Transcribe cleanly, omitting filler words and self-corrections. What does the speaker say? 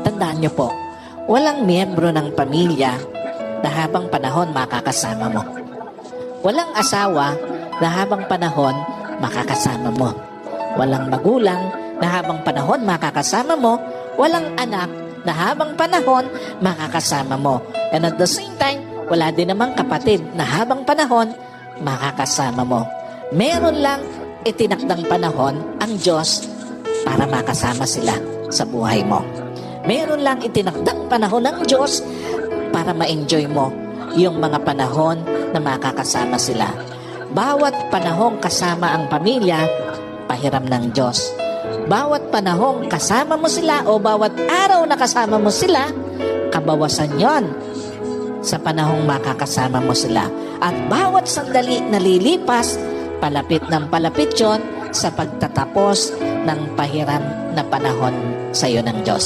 Tandaan niyo po, walang miyembro ng pamilya na habang panahon makakasama mo. Walang asawa na habang panahon makakasama mo. Walang magulang na habang panahon makakasama mo. Walang anak na habang panahon makakasama mo. And at the same time, wala din namang kapatid na habang panahon makakasama mo. Meron lang itinakdang panahon ang Diyos para makasama sila sa buhay mo. Meron lang itinakdang panahon ng Diyos para ma-enjoy mo yung mga panahon na makakasama sila. Bawat panahong kasama ang pamilya, pahiram ng Diyos. Bawat panahong kasama mo sila o bawat araw na kasama mo sila, kabawasan yon sa panahong makakasama mo sila. At bawat sandali na lilipas, palapit ng palapit yon sa pagtatapos ng pahiram na panahon sa iyo ng Diyos.